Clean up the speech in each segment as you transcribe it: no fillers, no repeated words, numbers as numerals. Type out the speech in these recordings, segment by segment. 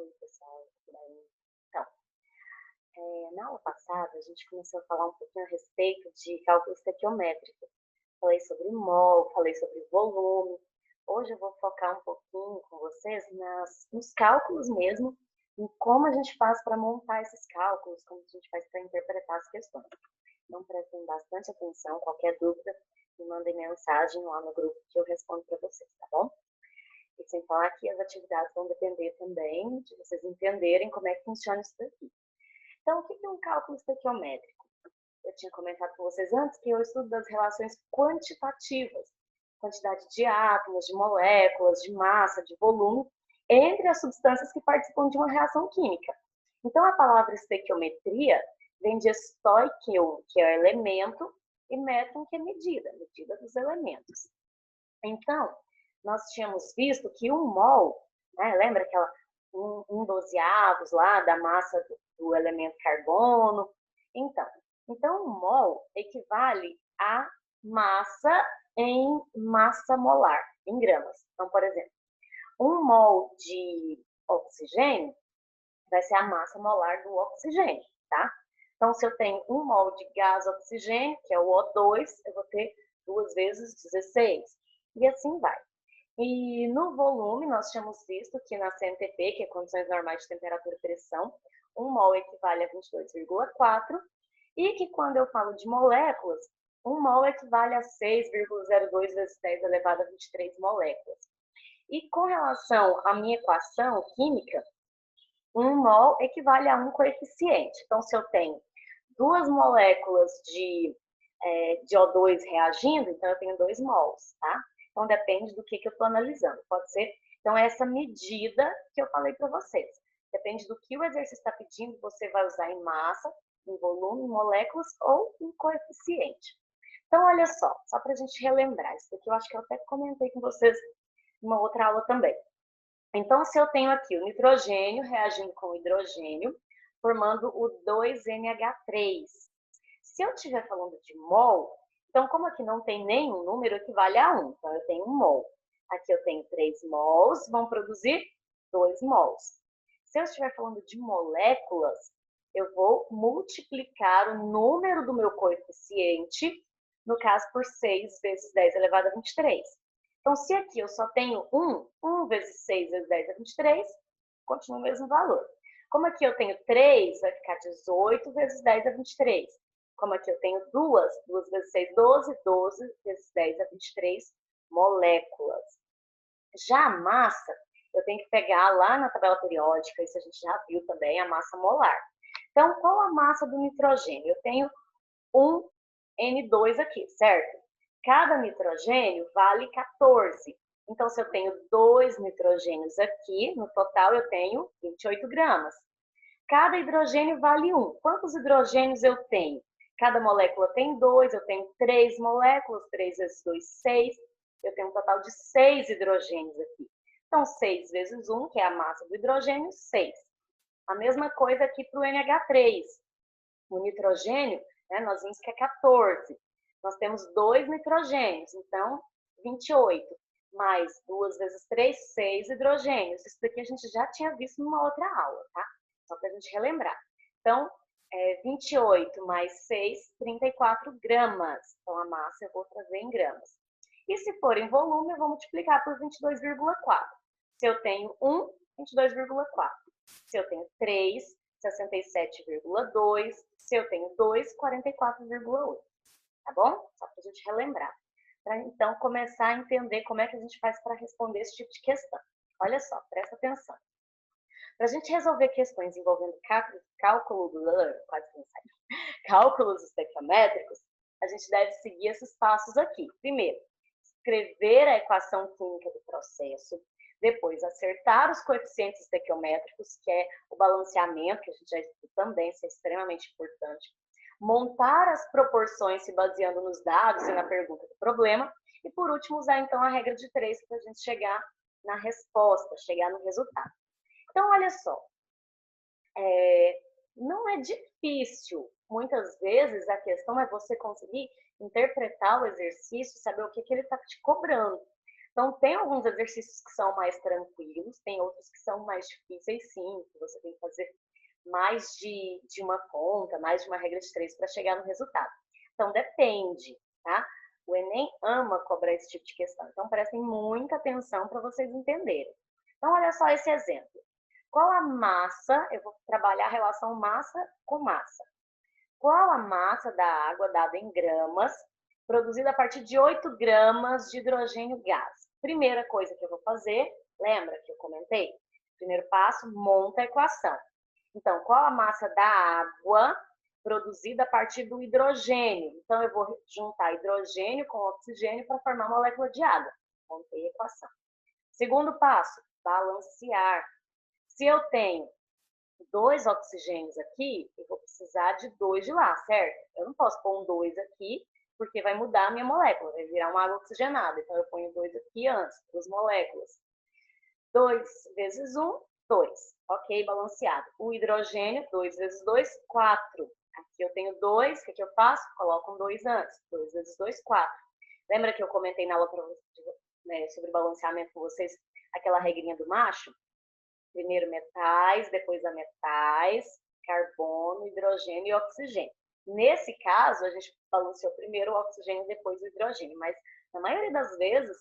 Oi, pessoal, tudo bem? Então, na aula passada, a gente começou a falar um pouquinho a respeito de cálculo estequiométrico. Falei sobre mol, falei sobre volume. Hoje eu vou focar um pouquinho com vocês nos cálculos mesmo, em como a gente faz para montar esses cálculos, como a gente faz para interpretar as questões. Então, prestem bastante atenção. Qualquer dúvida, me mandem mensagem lá no grupo que eu respondo para vocês, tá bom? E sem falar que as atividades vão depender também de vocês entenderem como é que funciona isso daqui. Então, o que é um cálculo estequiométrico? Eu tinha comentado com vocês antes que eu estudo das relações quantitativas, quantidade de átomos, de moléculas, de massa, de volume, entre as substâncias que participam de uma reação química. Então, a palavra estequiometria vem de stoicheion, que é o elemento, e metron, que é medida, medida dos elementos. Então, nós tínhamos visto que um mol, né, lembra aquela um dozeavos lá da massa do elemento carbono? Então, um mol equivale a massa em massa molar, em gramas. Então, por exemplo, um mol de oxigênio vai ser a massa molar do oxigênio, tá? Então, se eu tenho um mol de gás oxigênio, que é o O2, eu vou ter 2 vezes 16. E assim vai. E no volume, nós tínhamos visto que na CNTP, que é Condições Normais de Temperatura e Pressão, um mol equivale a 22,4, e que quando eu falo de moléculas, um mol equivale a 6,02 vezes 10 elevado a 23 moléculas. E com relação à minha equação química, um mol equivale a um coeficiente. Então, se eu tenho duas moléculas de O2 reagindo, então eu tenho 2 mols, tá? Então, depende do que eu estou analisando. Pode ser, então, essa medida que eu falei para vocês. Depende do que o exercício está pedindo, você vai usar em massa, em volume, em moléculas ou em coeficiente. Então, olha só para a gente relembrar, isso aqui eu acho que eu até comentei com vocês numa outra aula também. Então, se eu tenho aqui o nitrogênio reagindo com o hidrogênio, formando o 2NH3. Se eu estiver falando de mol, então, como aqui não tem nenhum número, equivale a 1. Então, eu tenho 1 mol. Aqui eu tenho 3 mols, vão produzir 2 mols. Se eu estiver falando de moléculas, eu vou multiplicar o número do meu coeficiente, no caso, por 6 vezes 10 elevado a 23. Então, se aqui eu só tenho 1 vezes 6 vezes 10 a 23, continua o mesmo valor. Como aqui eu tenho 3, vai ficar 18 vezes 10 a 23. Como aqui eu tenho 2 vezes 6, 12, 12 vezes 10 a 23 moléculas. Já a massa, eu tenho que pegar lá na tabela periódica, isso a gente já viu também, a massa molar. Então, qual a massa do nitrogênio? Eu tenho um N2 aqui, certo? Cada nitrogênio vale 14. Então, se eu tenho 2 nitrogênios aqui, no total eu tenho 28 gramas. Cada hidrogênio vale 1. Quantos hidrogênios eu tenho? Cada molécula tem 2, eu tenho 3 moléculas, 3 vezes 2, 6. Eu tenho um total de 6 hidrogênios aqui. Então, 6 vezes 1, que é a massa do hidrogênio, 6. A mesma coisa aqui para o NH3. O nitrogênio, né, nós vimos que é 14. Nós temos 2 nitrogênios, então 28. Mais 2 vezes 3, 6 hidrogênios. Isso daqui a gente já tinha visto numa outra aula, tá? Só para a gente relembrar. Então, 28 mais 6, 34 gramas. Então, a massa eu vou trazer em gramas. E se for em volume, eu vou multiplicar por 22,4. Se eu tenho 1, 22,4. Se eu tenho 3, 67,2. Se eu tenho 2, 44,8. Tá bom? Só para a gente relembrar. Para então começar a entender como é que a gente faz para responder esse tipo de questão. Olha só, presta atenção. Para a gente resolver questões envolvendo cálculos estequiométricos, a gente deve seguir esses passos aqui. Primeiro, escrever a equação química do processo. Depois, acertar os coeficientes estequiométricos, que é o balanceamento, que a gente já estudou também, isso é extremamente importante. Montar as proporções se baseando nos dados e na pergunta do problema. E, por último, usar, então, a regra de 3 para a gente chegar na resposta, chegar no resultado. Então, olha só, não é difícil. Muitas vezes a questão é você conseguir interpretar o exercício, saber o que ele está te cobrando. Então, tem alguns exercícios que são mais tranquilos, tem outros que são mais difíceis, sim, que você tem que fazer mais de uma conta, mais de uma regra de 3 para chegar no resultado. Então, depende, tá? O Enem ama cobrar esse tipo de questão. Então, prestem muita atenção para vocês entenderem. Então, olha só esse exemplo. Qual a massa, eu vou trabalhar a relação massa com massa. Qual a massa da água dada em gramas, produzida a partir de 8 gramas de hidrogênio gás? Primeira coisa que eu vou fazer, lembra que eu comentei? Primeiro passo, monta a equação. Então, qual a massa da água produzida a partir do hidrogênio? Então, eu vou juntar hidrogênio com oxigênio para formar a molécula de água. Montei a equação. Segundo passo, balancear. Se eu tenho 2 oxigênios aqui, eu vou precisar de 2 de lá, certo? Eu não posso pôr um 2 aqui, porque vai mudar a minha molécula, vai virar uma água oxigenada. Então, eu ponho 2 aqui antes, 2 moléculas. 2 vezes 1, 2. Ok, balanceado. O hidrogênio, 2 vezes 2, 4. Aqui eu tenho 2, o que eu faço? Coloco um 2 antes. 2 vezes 2, 4. Lembra que eu comentei na aula sobre balanceamento com vocês, aquela regrinha do macho? Primeiro metais, depois ametais, carbono, hidrogênio e oxigênio. Nesse caso, a gente balanceou primeiro o oxigênio e depois o hidrogênio, mas na maioria das vezes,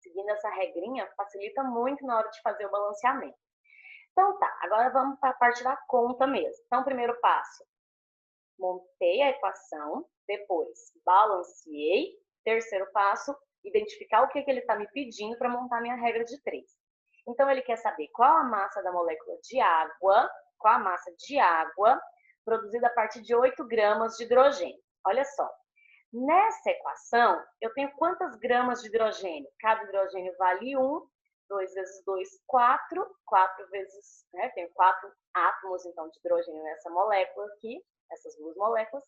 seguindo essa regrinha, facilita muito na hora de fazer o balanceamento. Então tá, agora vamos para a parte da conta mesmo. Então, primeiro passo, montei a equação, depois balanceei. Terceiro passo, identificar o que ele está me pedindo para montar minha regra de 3. Então, ele quer saber qual a massa da molécula de água, qual a massa de água produzida a partir de 8 gramas de hidrogênio. Olha só, nessa equação, eu tenho quantas gramas de hidrogênio? Cada hidrogênio vale 1, 2 vezes 2, 4, 4 vezes, né, tenho 4 átomos, então, de hidrogênio nessa molécula aqui, essas duas moléculas,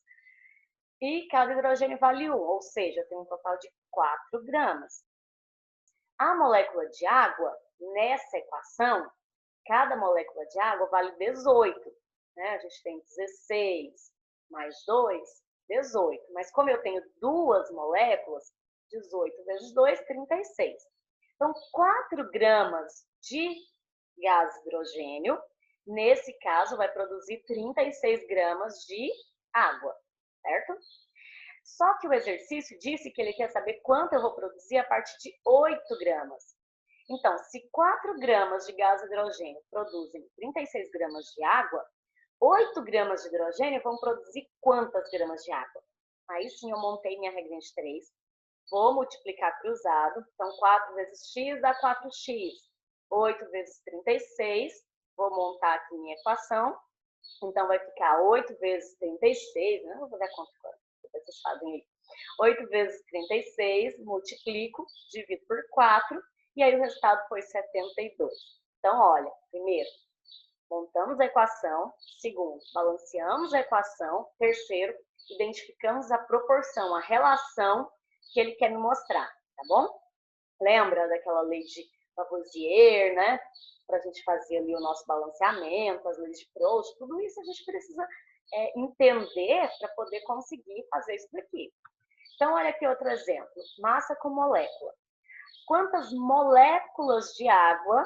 e cada hidrogênio vale 1, ou seja, eu tenho um total de 4 gramas. A molécula de água, nessa equação, cada molécula de água vale 18. Né? A gente tem 16 mais 2, 18. Mas como eu tenho duas moléculas, 18 vezes 2, 36. Então, 4 gramas de gás hidrogênio, nesse caso, vai produzir 36 gramas de água, certo? Só que o exercício disse que ele quer saber quanto eu vou produzir a partir de 8 gramas. Então, se 4 gramas de gás hidrogênio produzem 36 gramas de água, 8 gramas de hidrogênio vão produzir quantas gramas de água? Aí sim eu montei minha regrinha de 3. Vou multiplicar cruzado. Então, 4 vezes x dá 4x. 8 vezes 36. Vou montar aqui minha equação. Então, vai ficar 8 vezes 36. Não vou fazer a conta agora. Depois vocês fazem aí. 8 vezes 36, multiplico, divido por 4. E aí o resultado foi 72. Então, olha, primeiro, montamos a equação. Segundo, balanceamos a equação. Terceiro, identificamos a proporção, a relação que ele quer me mostrar, tá bom? Lembra daquela lei de Lavoisier, né? Para a gente fazer ali o nosso balanceamento, as leis de Proust, tudo isso a gente precisa entender para poder conseguir fazer isso daqui. Então, olha aqui outro exemplo. Massa com molécula. Quantas moléculas de água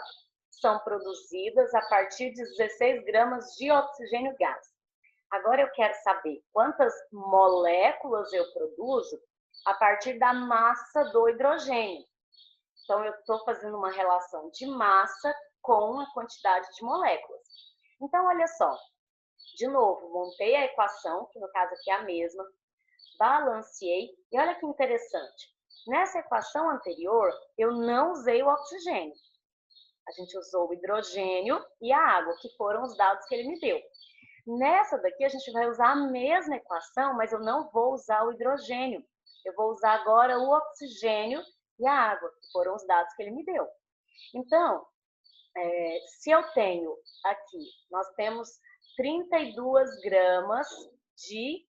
são produzidas a partir de 16 gramas de oxigênio gás? Agora eu quero saber quantas moléculas eu produzo a partir da massa do hidrogênio. Então, eu estou fazendo uma relação de massa com a quantidade de moléculas. Então, olha só. De novo, montei a equação, que no caso aqui é a mesma, balanceei, e olha que interessante. Nessa equação anterior, eu não usei o oxigênio. A gente usou o hidrogênio e a água, que foram os dados que ele me deu. Nessa daqui, a gente vai usar a mesma equação, mas eu não vou usar o hidrogênio. Eu vou usar agora o oxigênio e a água, que foram os dados que ele me deu. Então, se eu tenho aqui, nós temos 32 gramas de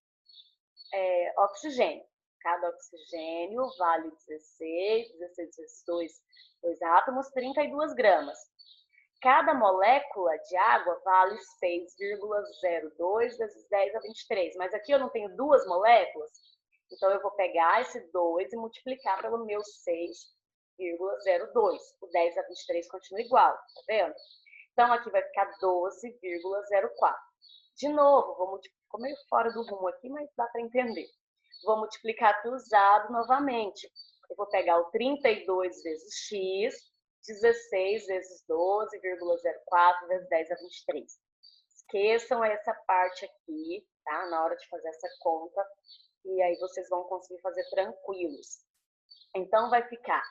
oxigênio. Cada oxigênio vale 16 vezes 2 átomos, 32 gramas. Cada molécula de água vale 6,02 vezes 10 a 23. Mas aqui eu não tenho duas moléculas, então eu vou pegar esse 2 e multiplicar pelo meu 6 12,02. O 10 a 23 continua igual, tá vendo? Então, aqui vai ficar 12,04. De novo, vou multiplicar. Ficou meio fora do rumo aqui, mas dá para entender. Vou multiplicar cruzado novamente. Eu vou pegar o 32 vezes x, 16 vezes 12,04 vezes 10 a 23. Esqueçam essa parte aqui, tá? Na hora de fazer essa conta. E aí vocês vão conseguir fazer tranquilos. Então, vai ficar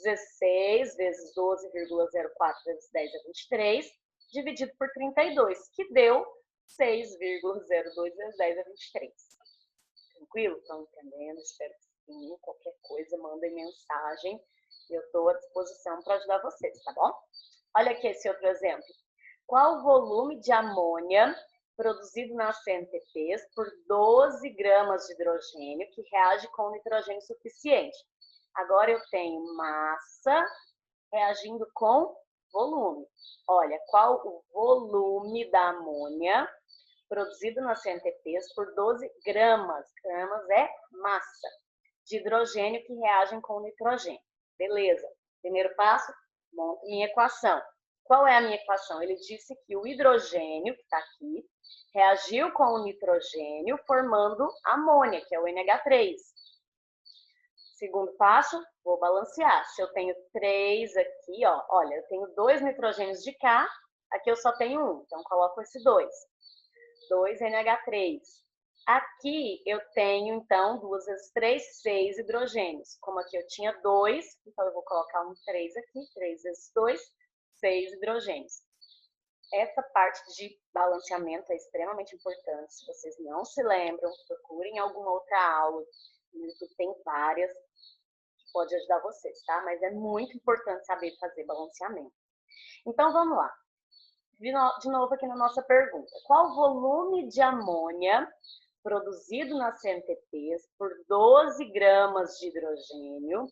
16 vezes 12,04 vezes 10 a 23, dividido por 32, que deu 6,02 vezes 10 a 23. Tranquilo? Estão entendendo? Espero que sim. Qualquer coisa, mandem mensagem. Eu estou à disposição para ajudar vocês, tá bom? Olha aqui esse outro exemplo. Qual o volume de amônia produzido nas CNTPs por 12 gramas de hidrogênio que reage com nitrogênio suficiente? Agora eu tenho massa reagindo com volume. Olha, qual o volume da amônia produzido nas CNTPs por 12 gramas? Gramas é massa de hidrogênio que reagem com nitrogênio. Beleza. Primeiro passo, monto minha equação. Qual é a minha equação? Ele disse que o hidrogênio, que está aqui, reagiu com o nitrogênio formando amônia, que é o NH3. Segundo passo, vou balancear. Se eu tenho 3 aqui, ó, olha, eu tenho 2 nitrogênios de cá, aqui eu só tenho 1, então coloco esse 2. 2 NH3. Aqui eu tenho, então, 2 vezes 3, 6 hidrogênios. Como aqui eu tinha 2, então eu vou colocar um 3 aqui, 3 vezes 2, 6 hidrogênios. Essa parte de balanceamento é extremamente importante. Se vocês não se lembram, procurem alguma outra aula. No YouTube tem várias que pode ajudar vocês, tá? Mas é muito importante saber fazer balanceamento. Então, vamos lá. De novo aqui na nossa pergunta. Qual o volume de amônia produzido nas CNTPs por 12 gramas de hidrogênio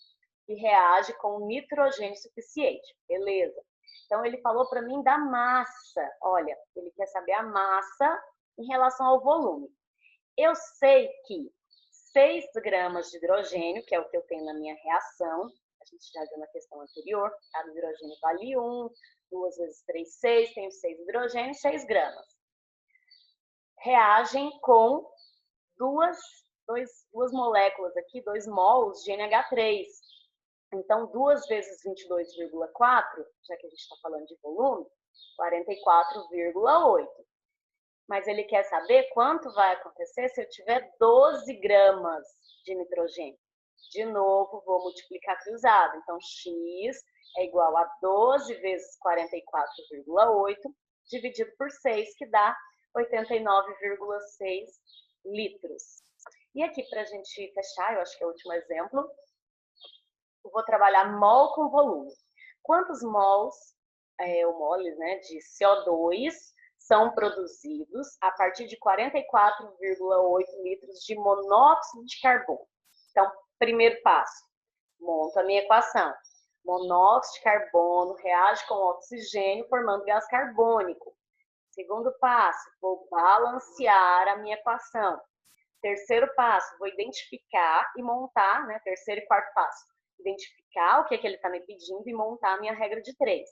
que reage com nitrogênio suficiente? Beleza. Então, ele falou para mim da massa. Olha, ele quer saber a massa em relação ao volume. Eu sei que 6 gramas de hidrogênio, que é o que eu tenho na minha reação, a gente já viu na questão anterior, cada hidrogênio vale 1, 2 vezes 3, 6, tenho 6 hidrogênios, 6 gramas. Reagem com duas moléculas aqui, 2 mols de NH3. Então, 2 vezes 22,4, já que a gente está falando de volume, 44,8. Mas ele quer saber quanto vai acontecer se eu tiver 12 gramas de nitrogênio. De novo, vou multiplicar cruzado. Então, x é igual a 12 vezes 44,8 dividido por 6, que dá 89,6 litros. E aqui, para a gente fechar, eu acho que é o último exemplo, eu vou trabalhar mol com volume. Quantos mols, ou moles, né, de CO2 são produzidos a partir de 44,8 litros de monóxido de carbono? Então, primeiro passo, monto a minha equação. Monóxido de carbono reage com oxigênio formando gás carbônico. Segundo passo, vou balancear a minha equação. Terceiro passo, vou identificar e montar, né? Terceiro e quarto passo, identificar o que ele está me pedindo e montar a minha regra de 3.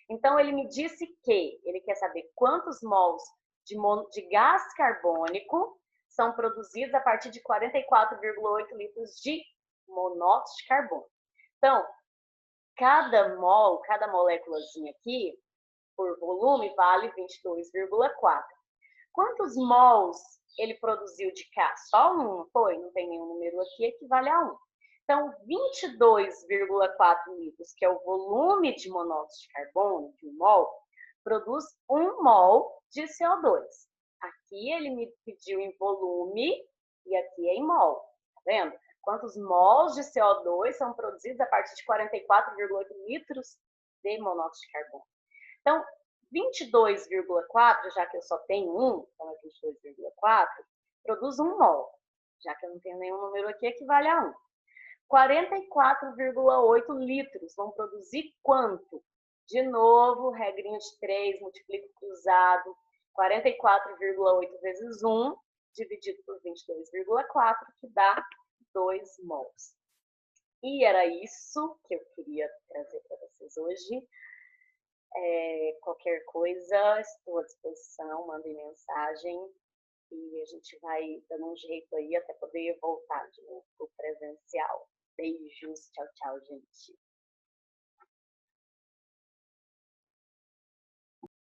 Então, ele me disse que ele quer saber quantos mols de gás carbônico são produzidos a partir de 44,8 litros de monóxido de carbono. Então, cada mol, cada moléculazinha aqui, por volume, vale 22,4. Quantos mols ele produziu de cá? Só um, foi? Não tem nenhum número aqui, equivale a 1. Então, 22,4 litros, que é o volume de monóxido de carbono, de 1 mol, produz 1 mol de CO2. Aqui ele me pediu em volume e aqui é em mol, tá vendo? Quantos mols de CO2 são produzidos a partir de 44,8 litros de monóxido de carbono? Então, 22,4, já que eu só tenho 1, então é 22,4, produz 1 mol. Já que eu não tenho nenhum número aqui, equivale a 1. 44,8 litros vão produzir quanto? De novo, regrinha de 3, multiplico cruzado. 44,8 vezes 1, dividido por 22,4, que dá 2 mols. E era isso que eu queria trazer para vocês hoje. Qualquer coisa, estou à disposição, mandem mensagem e a gente vai dando um jeito aí até poder voltar de novo pro presencial. Beijos, tchau, tchau, gente.